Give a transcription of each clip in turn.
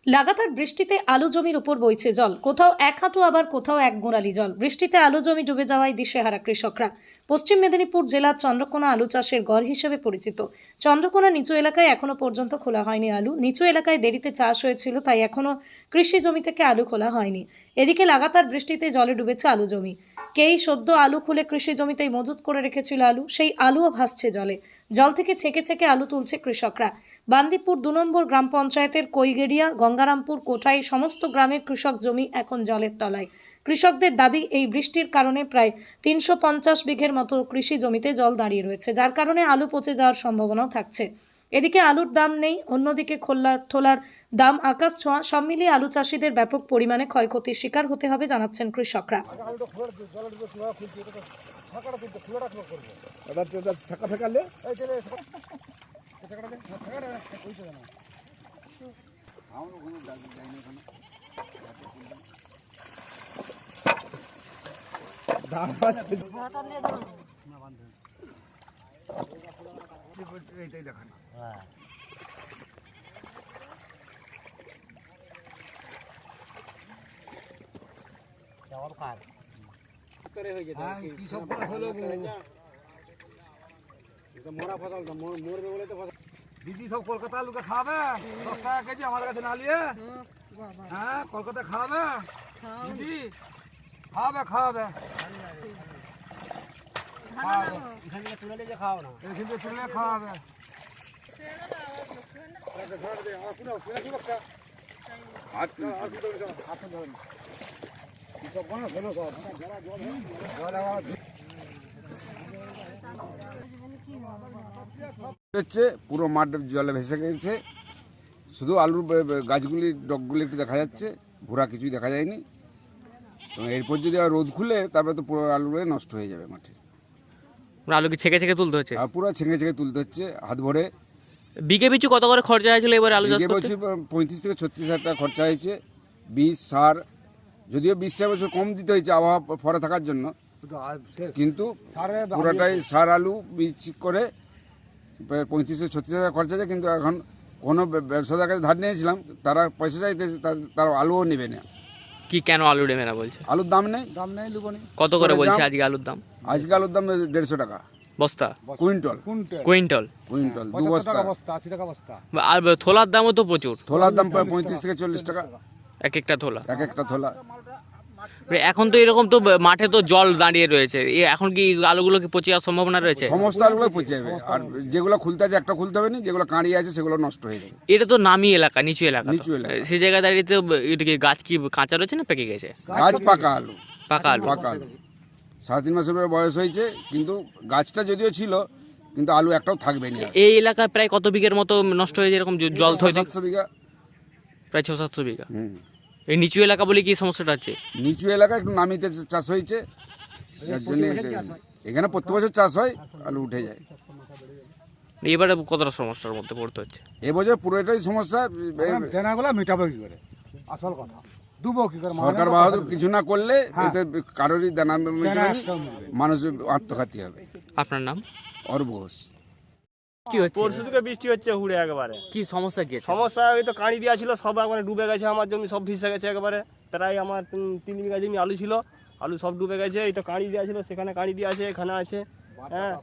লাগাতার বৃষ্টিতে আলু জমির উপর বইছে জল, কোথাও এক হাঁটু আবার কোথাও এক গোড়ালি জল। বৃষ্টিতে আলু জমি ডুবে যাওয়ায় দিশেহারা কৃষকরা। পশ্চিম মেদিনীপুর জেলার চন্দ্রকোনা আলু চাষের গড় হিসেবে পরিচিত। চন্দ্রকোনা নিচু এলাকায় এখনো পর্যন্ত খোলা হয়নি আলু। নিচু এলাকায় দেরিতে চাষ হয়েছিল, তাই এখনো কৃষি জমি থেকে আলু খোলা হয়নি। এদিকে লাগাতার বৃষ্টিতে জলে ডুবেছে আলু জমি। কেই সদ্য আলু খুলে কৃষি জমিতেই মজুত করে রেখেছিল আলু, সেই আলুও ভাসছে জলে। জল থেকে ছেঁকে ছেঁকে আলু তুলছে কৃষকরা। বান্দিপুর 2 নম্বর গ্রাম পঞ্চায়েতের কৈগেড়িয়া, গঙ্গারামপুর, কোটাই সমস্ত গ্রামের কৃষক জমি এখন জলের তলায়। কৃষকদের দাবি, এই বৃষ্টির কারণে প্রায় 350 বিঘের মতো কৃষি জমিতে জল দাঁড়িয়ে রয়েছে, যার কারণে আলু পচে যাওয়ার সম্ভাবনাও থাকছে। এদিকে আলুর দাম নেই, অন্যদিকে ছোলার দাম আকাশ ছোঁয়া। সব মিলিয়ে আলু চাষিদের ব্যাপক পরিমাণে ক্ষয়ক্ষতির শিকার হতে হবে জানাচ্ছেন কৃষকরা। এইটাই দেখান দিদি সব কলকাতা লোকে খাওয়াবে 10 টাকা কেজি আমার কাছে না নিয়ে। হ্যাঁ, কলকাতা খাওয়াবে দিদি, খাওয়াবে খাওয়াবে এখান থেকে তুলে খাওয়াবে। পুরো মাঠ জলে ভেসে গেছে, শুধু আলুর গাছগুলি ডগগুলি একটু দেখা যাচ্ছে, ভুরা কিছুই দেখা যায়নি। এরপর যদি আর রোদ খুলে তারপরে তো পুরো আলুগুলো নষ্ট হয়ে যাবে মাঠে। আলু কি ছেঁকে ছেঁকে তুলতে হচ্ছে? আর পুরো ছেঁকে ছেঁকে তুলতে হচ্ছে হাত ভরে। বিঘে পিছু কত করে খরচা হয়েছিল এবার আলু চাষ করতে? 35 থেকে 36 হাজার টাকা খরচা হয়েছে। বীজ, সার, যদিও 20 বছর কম দিতে হয়েছে আবহাওয়া ফরে থাকার জন্য, কিন্তু পুরোটাই সার আলু বীজ করে 35 থেকে 36 হাজার খরচা আছে। কিন্তু এখন কোনো ব্যবসাদার কাছে ধার নিয়েছিলাম, তারা পয়সা চাইতে, তারা আলুও নেবে না। কি কেন আলু নেবে না বলছে? আলুর দাম নেই, লুবনি। কত করে বলছে আজকে আলুর দাম? আজকে আলুর দাম 150 টাকা বস্তা, কুইন্টাল 2 বস্তা 80 টাকা বস্তা। আর থোলার দামও তো প্রচুর। থোলার দাম প্রায় 35 থেকে 40 টাকা এক একটা থোলা। এখন তো এরকম তো মাঠে তো জল দাঁড়িয়ে রয়েছে, এখন কি আলুগুলো কি পচে যাওয়ার সম্ভাবনা রয়েছে? সমস্ত আলুগুলো পচে যাবে, আর যেগুলো খুলতে আছে একটা খুলতে হবে না, যেগুলো কাঁড়িয়ে আছে সেগুলো নষ্ট হয়ে যাবে। এটা তো নামি এলাকা, নিচু এলাকা। সেই জায়গায় দাঁড়িয়ে তো এটা কি গাছ কি কাঁচা রয়েছে না পেকে গেছে? গাছ পাকা আলু। 3.5 মাসের বয়স হয়েছে, কিন্তু গাছটা যদিও ছিল, কিন্তু আলু একটাও থাকবে না। এই এলাকায় প্রায় কত বিঘের মতো নষ্ট হয়েছে এরকম জল? 700 বিঘা, প্রায় 600-700 বিঘা। এই নিচু এলাকা বলে কি সমস্যাটা হচ্ছে? নিচু এলাকা একটু নামিতে চাষ হয়েছে, যার জন্য এখানে প্রত্যেক বছর চাষ হয়, আলু উঠে যায়। এবারে কতটা সমস্যার মধ্যে পড়তে হচ্ছে? এবছর পুরোটাই সমস্যা। দেনাগুলো মেটাবো কি করে, আসল কথা দুবো কি করে? সরকার বাহাদুর কিছু না করলে এতে কারোরই দানা মানুষ আত্মঘাতী হবে। আপনার নাম? অরূপ ঘোষ। পরশু থেকে বৃষ্টি হচ্ছে হুড়ে একেবারে। কি সমস্যা? কি সমস্যা? ওই তো কাঁড়ি দেওয়া ছিল, সব একবারে ডুবে গেছে। আমার জমি সব ভিজে গেছে একেবারে। প্রায় আমার 3 বিঘা জমি আলু ছিল, আলু সব ডুবে গেছে। এই তো কাঁড়ি দেওয়া ছিল, সেখানে কাঁড়ি দেওয়া আছে, এখানে আছে। হ্যাঁ,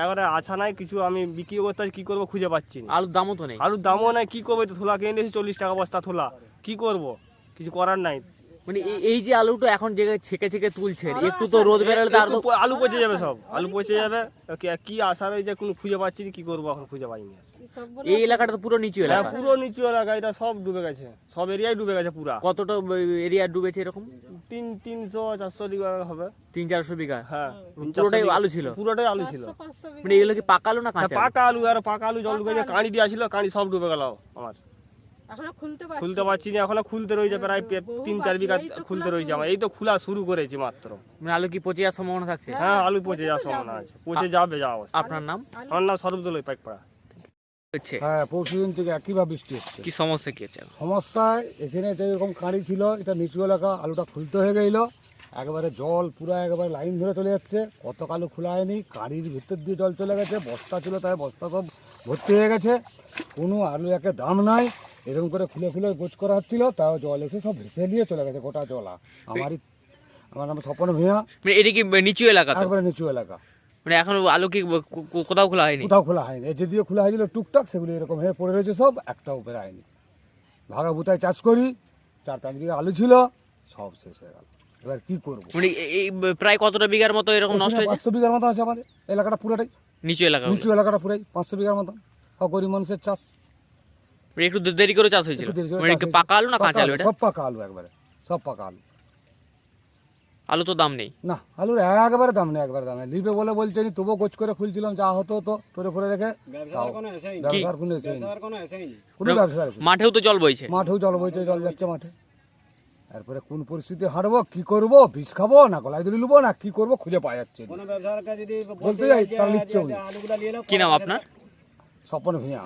এবারে আশা নাই কিছু, আমি বিক্রি করতে কি করবো খুঁজে পাচ্ছি না। আলুর দামও তো নেই। আলুর দামও নাই, কি করবো? তো থোলা কিনে দিয়েছি 40 টাকা বস্তা থোলা, কি করব? কিছু করার নাই। মানে এই যে আলুটা এখন যে ছেঁকে ছেঁকে তুলছে, একটু তো রোদ বেরোলে আলু পচে যাবে, সব আলু পচে যাবে। কি আশা রয়েছে, কোনো খুঁজে পাচ্ছি না, কি করবো এখন খুঁজে পাইনি। এই এলাকাটা তো পুরো নিচু এলাকা। পুরো নিচু এলাকা, এটা সব ডুবে গেছে, সব এরিয়ায় ডুবে গেছে পুরা। কতটা এরিয়া ডুবেছে এরকম? 300-400 বিঘা হবে। 300-400 বিঘা? হ্যাঁ, পুরোটাই আলু ছিল? পুরোটাই আলু ছিল। মানে এগুলো কি পাকা আলু না কাঁচা? পাকা আলু, আর পাকা আলু জল ডুবে কাঁড়ি দেওয়া ছিল, কাঁড়ি সব ডুবে গেল আমার। খুলতে পারছি না, এখনো খুলতে রয়েছে প্রায় 3-4 বিঘা খুলতে রয়েছে আমার। এই তো খোলা শুরু করেছি মাত্র। মানে আলু কি পচে যাওয়ার সম্ভাবনা থাকছে? হ্যাঁ, আলু পচে যাওয়ার সম্ভাবনা আছে, পচে যাবে যা অবস্থা। আপনার নাম? আমার নাম সরবদল পাইকপাড়া। হ্যাঁ, পরশুদিন থেকে একইভাবে বৃষ্টি হচ্ছে। কি সমস্যা কি আছে? সমস্যায় এখানে এরকম কাঁড়ি ছিল, এটা নিচু এলাকা, আলুটা খুলতে হয়ে গেল, একেবারে জল পুরো একেবারে লাইন ধরে চলে যাচ্ছে। কত আলু খোলা হয়নি, কাঁড়ির ভিতর দিয়ে জল চলে গেছে। বস্তা ছিল, তাই বস্তা সব ভর্তি হয়ে গেছে, কোনো আলু একে দাম নাই। এরকম করে খুলে খুলে গোছ করা হচ্ছিল, তাও জল এসে সব ভেসে নিয়ে চলে গেছে গোটা জলা। আমার নাম স্বপন ভূঁইয়া, মানে এটা কি নিচু এলাকা তো? একবারে নিচু এলাকা, মানে এখন আলু কি কোথাও খোলা হয়নি? কোথাও খোলা হয়নি। এই যদিও খোলা হয়েছিল টুকটাক, সেগুলো এরকম হয়ে পড়ে রয়েছে, সব একটাও বেরোয়নি। ভাগা বুতায় চাষ করি, 4-5 বিঘা আলু ছিল, সব শেষ হয়ে গেল। এবার কি করবো? মানে এই প্রায় কতটা বিঘার মতো এরকম নষ্ট হয়েছে? 500 বিঘার মতো আছে আমাদের এলাকাটা পুরোটাই, নিচু এলাকা নিচু এলাকাটা পুরাই 500 বিঘার মতো। সব গরিব মানুষের চাষ। মানে একটু দেরি করে চাষ হয়েছিল? একটু দেরি করে মানে চাষ কি হয়েছে। পাকা আলু না কাঁচা আলু এটা? সব পাকা আলু, একবারে সব পাকা আলু। আলু তো দাম নেই। না, আলুর একবারে দাম নেই, একবারে দাম নেই। নিবে বলে বলছে নি, তবুও গোছ করে খুলছিলাম, যা হতো হতো করে করে রেখে। ব্যবসার কোনো এসেই নেই, কোনো ব্যবসা আছে। মাঠেও তো জল বইছে। মাঠেও জল বইছে, জল যাচ্ছে মাঠে। তারপরে কোন পরিস্থিতি হাঁটবো, কি করবো, বিষ খাবো না গলায় দড়ি লুবো না কি করবো খুঁজে পাওয়া যাচ্ছে না। বলতে যাই তার লিখছেও না। কি নাম আপনার? স্বপন ভূঁইয়া।